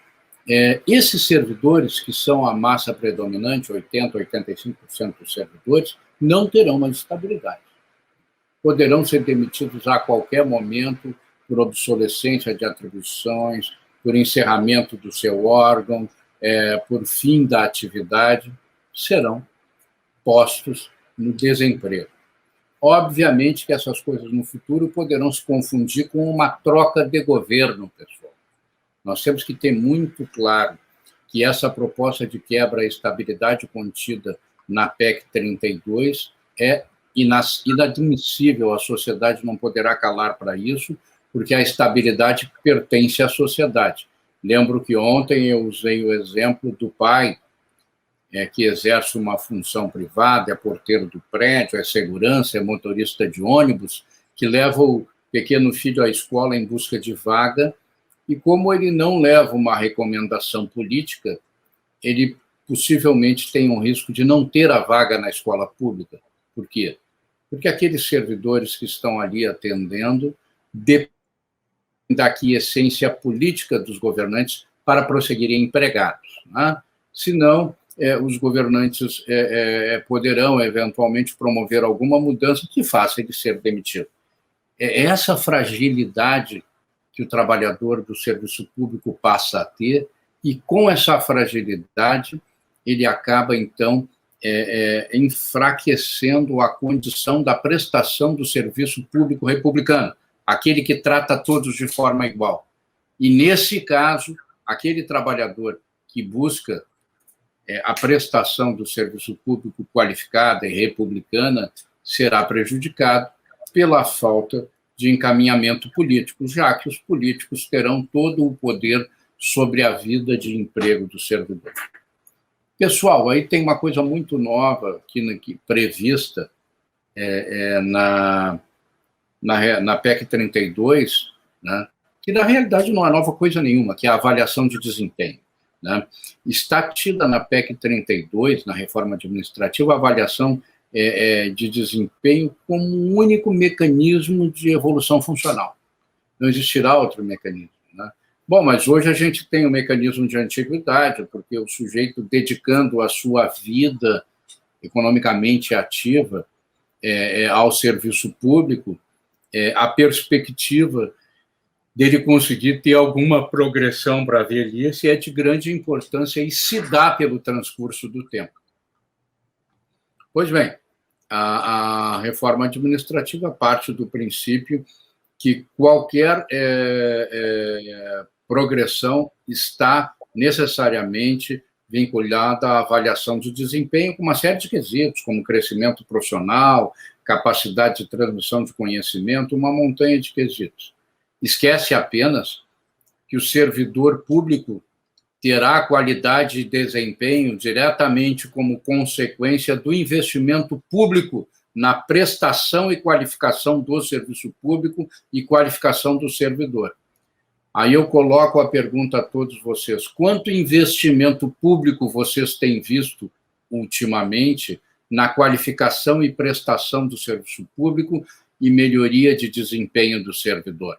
Esses servidores, que são a massa predominante, 80%, 85% dos servidores, não terão mais estabilidade. Poderão ser demitidos a qualquer momento por obsolescência de atribuições, por encerramento do seu órgão, por fim da atividade, serão postos no desemprego. Obviamente que essas coisas no futuro poderão se confundir com uma troca de governo, pessoal. Nós temos que ter muito claro que essa proposta de quebra à estabilidade contida na PEC 32 é inadmissível, a sociedade não poderá calar para isso, porque a estabilidade pertence à sociedade. Lembro que ontem eu usei o exemplo do pai que exerce uma função privada, é porteiro do prédio, é segurança, é motorista de ônibus, que leva o pequeno filho à escola em busca de vaga, e como ele não leva uma recomendação política, ele possivelmente tem um risco de não ter a vaga na escola pública. Por quê? Porque aqueles servidores que estão ali atendendo dependem da quiescência política dos governantes para prosseguirem empregados, né? Senão, os governantes poderão, eventualmente, promover alguma mudança que faça ele ser demitido. É essa fragilidade que o trabalhador do serviço público passa a ter, e com essa fragilidade, ele acaba, então, enfraquecendo a condição da prestação do serviço público republicano, aquele que trata todos de forma igual. E, nesse caso, aquele trabalhador que busca a prestação do serviço público qualificada e republicana será prejudicado pela falta de encaminhamento político, já que os políticos terão todo o poder sobre a vida de emprego do servidor. Pessoal, aí tem uma coisa muito nova aqui prevista na PEC 32, né, que na realidade não é nova coisa nenhuma, que é a avaliação de desempenho, né? Está tida na PEC 32, na reforma administrativa, a avaliação de desempenho como um único mecanismo de evolução funcional. Não existirá outro mecanismo, né? Bom, mas hoje a gente tem um mecanismo de antiguidade, porque o sujeito dedicando a sua vida economicamente ativa ao serviço público, a perspectiva dele conseguir ter alguma progressão para a velhice é de grande importância e se dá pelo transcurso do tempo. Pois bem, a reforma administrativa parte do princípio que qualquer progressão está necessariamente vinculada à avaliação de desempenho com uma série de quesitos, como crescimento profissional, capacidade de transmissão de conhecimento, uma montanha de quesitos. Esquece apenas que o servidor público terá qualidade de desempenho diretamente como consequência do investimento público na prestação e qualificação do serviço público e qualificação do servidor. Aí eu coloco a pergunta a todos vocês: quanto investimento público vocês têm visto ultimamente na qualificação e prestação do serviço público e melhoria de desempenho do servidor?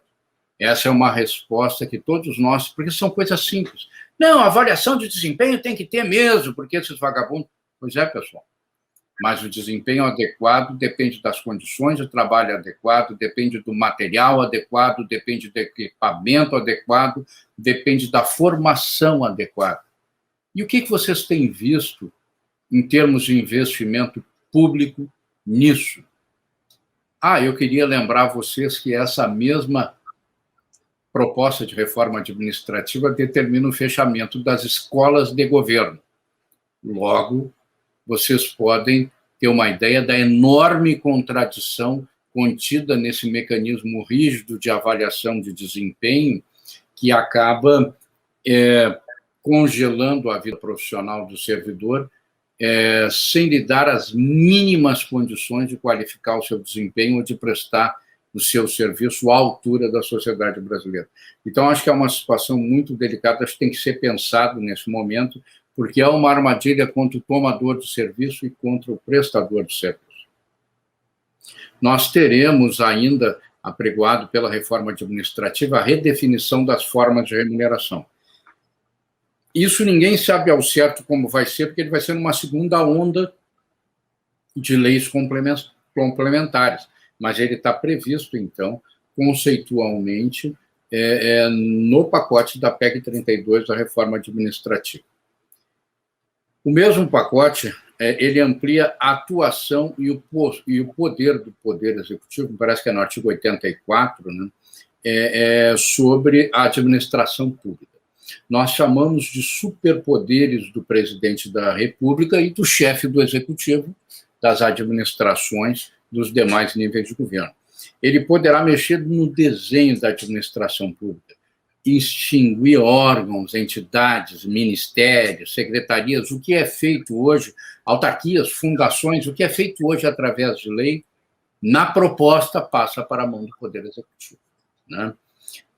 Essa é uma resposta que todos nós, porque são coisas simples. Não, a avaliação de desempenho tem que ter mesmo, porque esses vagabundos... Pois é, pessoal. Mas o desempenho adequado depende das condições de trabalho adequado, depende do material adequado, depende do equipamento adequado, depende da formação adequada. E o que vocês têm visto em termos de investimento público nisso? Eu queria lembrar vocês que essa mesma proposta de reforma administrativa determina o fechamento das escolas de governo. Logo, vocês podem ter uma ideia da enorme contradição contida nesse mecanismo rígido de avaliação de desempenho que acaba congelando a vida profissional do servidor sem lhe dar as mínimas condições de qualificar o seu desempenho ou de prestar o seu serviço à altura da sociedade brasileira. Então, acho que é uma situação muito delicada, acho que tem que ser pensado nesse momento, porque é uma armadilha contra o tomador de serviço e contra o prestador de serviço. Nós teremos ainda, apregoado pela reforma administrativa, a redefinição das formas de remuneração. Isso ninguém sabe ao certo como vai ser, porque ele vai ser numa segunda onda de leis complementares, mas ele está previsto, então, conceitualmente, no pacote da PEC 32 da reforma administrativa. O mesmo pacote, ele amplia a atuação e o poder do Poder Executivo, parece que é no artigo 84, né, sobre a administração pública. Nós chamamos de superpoderes do presidente da República e do chefe do Executivo, das administrações dos demais níveis de governo. Ele poderá mexer no desenho da administração pública, extinguir órgãos, entidades, ministérios, secretarias, o que é feito hoje, autarquias, fundações, o que é feito hoje através de lei, na proposta passa para a mão do Poder Executivo, né?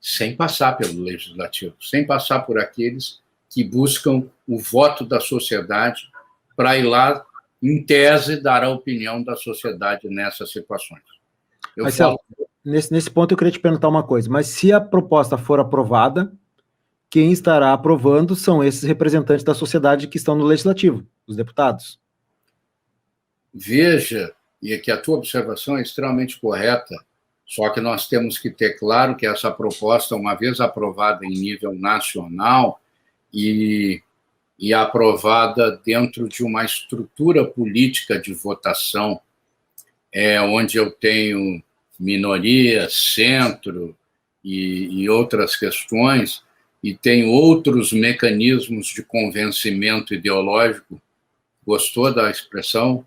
Sem passar pelo Legislativo, sem passar por aqueles que buscam o voto da sociedade para ir lá, em tese, dar a opinião da sociedade nessas situações. Nesse ponto eu queria te perguntar uma coisa, mas se a proposta for aprovada, quem estará aprovando são esses representantes da sociedade que estão no Legislativo, os deputados. Veja, e que a tua observação é extremamente correta, só que nós temos que ter claro que essa proposta, uma vez aprovada em nível nacional e aprovada dentro de uma estrutura política de votação, onde eu tenho minoria, centro e outras questões, e tem outros mecanismos de convencimento ideológico. Gostou da expressão?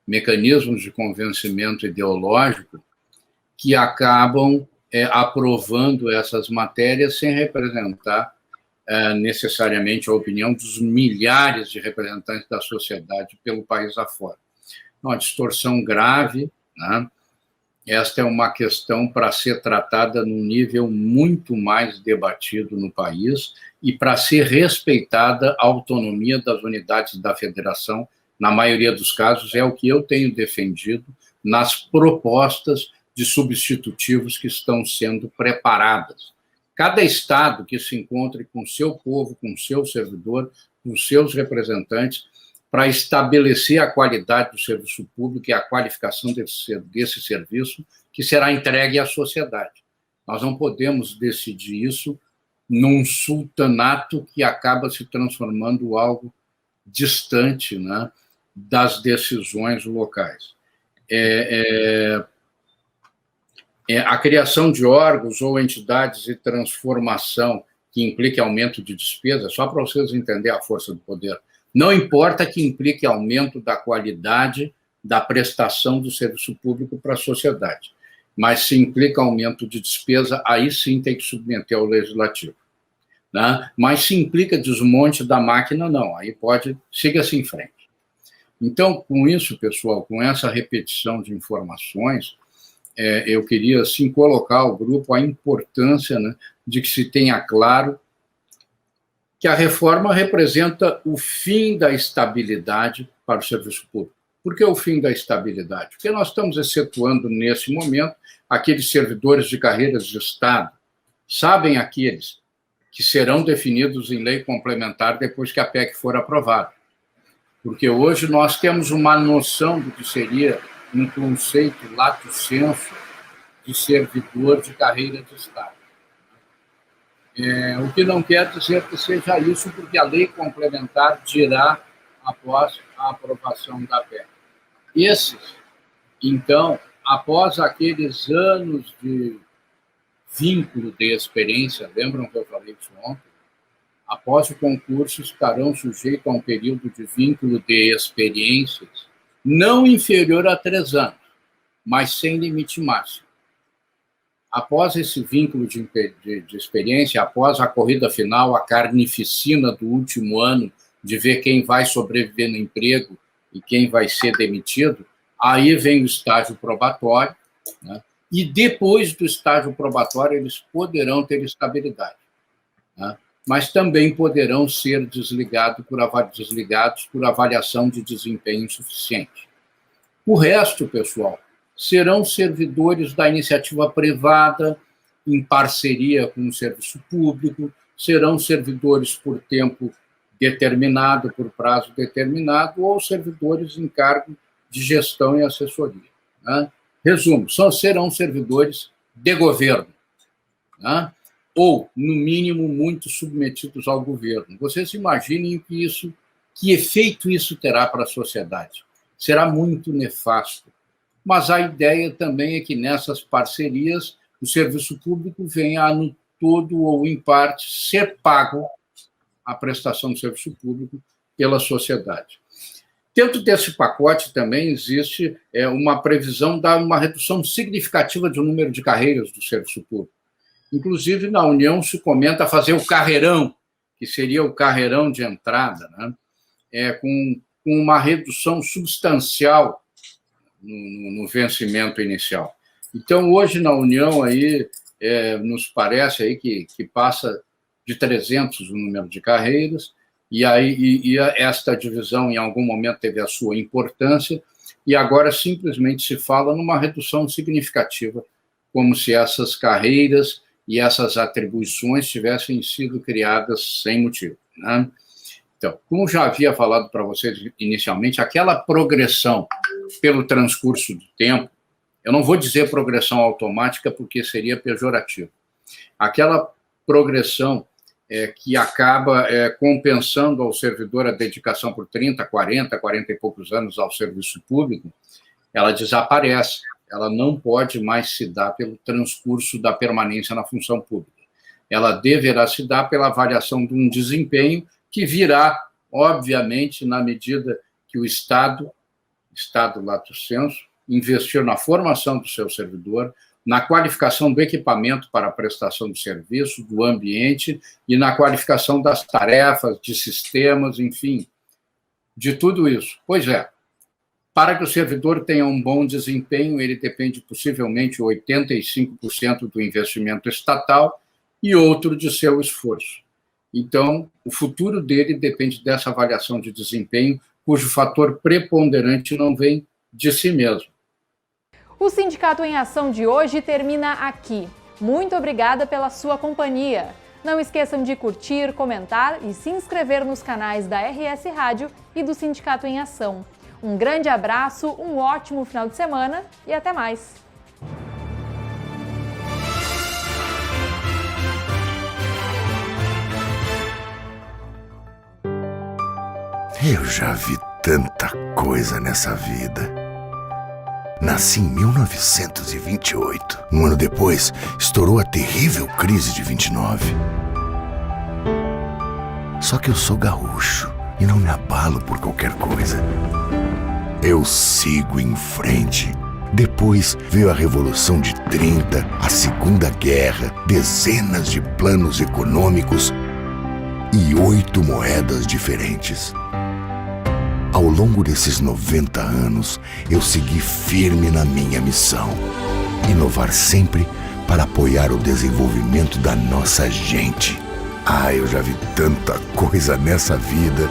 Mecanismos de convencimento ideológico que acabam aprovando essas matérias sem representar necessariamente a opinião dos milhares de representantes da sociedade pelo país afora. Uma distorção grave, né? Esta é uma questão para ser tratada num nível muito mais debatido no país e para ser respeitada a autonomia das unidades da federação. Na maioria dos casos, é o que eu tenho defendido nas propostas de substitutivos que estão sendo preparadas. Cada estado que se encontre com seu povo, com seu servidor, com seus representantes, para estabelecer a qualidade do serviço público e a qualificação desse serviço que será entregue à sociedade. Nós não podemos decidir isso num sultanato que acaba se transformando em algo distante, né, das decisões locais. A criação de órgãos ou entidades de transformação que implique aumento de despesa, só para vocês entenderem a força do poder, não importa que implique aumento da qualidade da prestação do serviço público para a sociedade, mas se implica aumento de despesa, aí sim tem que submeter ao Legislativo, né? Mas se implica desmonte da máquina, não, aí siga-se em frente. Então, com isso, pessoal, com essa repetição de informações, eu queria, assim, colocar ao grupo a importância, né, de que se tenha claro que a reforma representa o fim da estabilidade para o serviço público. Por que o fim da estabilidade? Porque nós estamos excetuando, nesse momento, aqueles servidores de carreiras de Estado. Sabem aqueles que serão definidos em lei complementar depois que a PEC for aprovada. Porque hoje nós temos uma noção do que seria um conceito lato sensu de servidor de carreira de Estado. O que não quer dizer que seja isso, porque a lei complementar dirá após a aprovação da PEC. Esses, então, após aqueles anos de vínculo de experiência, lembram que eu falei isso ontem? Após o concurso, estarão sujeitos a um período de vínculo de experiências não inferior a 3 anos, mas sem limite máximo. Após esse vínculo de experiência, após a corrida final, a carnificina do último ano, de ver quem vai sobreviver no emprego e quem vai ser demitido, aí vem o estágio probatório, né? E depois do estágio probatório, eles poderão ter estabilidade, né? Mas também poderão ser desligados por avaliação de desempenho insuficiente. O resto, pessoal, serão servidores da iniciativa privada, em parceria com o serviço público, serão servidores por tempo determinado, por prazo determinado, ou servidores em cargo de gestão e assessoria, né? Resumo, serão servidores de governo, né? Ou, no mínimo, muito submetidos ao governo. Vocês imaginem que efeito isso terá para a sociedade. Será muito nefasto. Mas a ideia também é que nessas parcerias o serviço público venha a, no todo ou em parte, ser pago a prestação do serviço público pela sociedade. Dentro desse pacote também existe uma previsão de uma redução significativa do número de carreiras do serviço público. Inclusive, na União se comenta fazer o carreirão, que seria o carreirão de entrada, né? Com uma redução substancial no vencimento inicial. Então, hoje, na União, aí, nos parece aí que passa de 300 o número de carreiras, e esta divisão, em algum momento, teve a sua importância, e agora simplesmente se fala numa redução significativa, como se essas carreiras e essas atribuições tivessem sido criadas sem motivo, né? Então, como já havia falado para vocês inicialmente, aquela progressão pelo transcurso do tempo, eu não vou dizer progressão automática porque seria pejorativo, aquela progressão que acaba compensando ao servidor a dedicação por 30, 40 e poucos anos ao serviço público, ela desaparece, ela não pode mais se dar pelo transcurso da permanência na função pública. Ela deverá se dar pela avaliação de um desempenho que virá, obviamente, na medida que o Estado lato sensu, investiu na formação do seu servidor, na qualificação do equipamento para a prestação do serviço, do ambiente e na qualificação das tarefas, de sistemas, enfim, de tudo isso. Pois é, para que o servidor tenha um bom desempenho, ele depende possivelmente 85% do investimento estatal e outro de seu esforço. Então, o futuro dele depende dessa avaliação de desempenho, cujo fator preponderante não vem de si mesmo. O Sindicato em Ação de hoje termina aqui. Muito obrigada pela sua companhia. Não esqueçam de curtir, comentar e se inscrever nos canais da RS Rádio e do Sindicato em Ação. Um grande abraço, um ótimo final de semana e até mais! Eu já vi tanta coisa nessa vida. Nasci em 1928. Um ano depois, estourou a terrível crise de 29. Só que eu sou gaúcho e não me abalo por qualquer coisa. Eu sigo em frente. Depois veio a Revolução de 30, a Segunda Guerra, dezenas de planos econômicos e 8 moedas diferentes. Ao longo desses 90 anos, eu segui firme na minha missão. Inovar sempre para apoiar o desenvolvimento da nossa gente. Eu já vi tanta coisa nessa vida.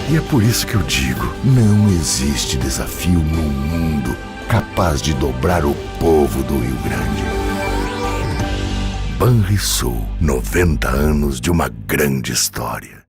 E é por isso que eu digo, não existe desafio no mundo capaz de dobrar o povo do Rio Grande. Banrisul, 90 anos de uma grande história.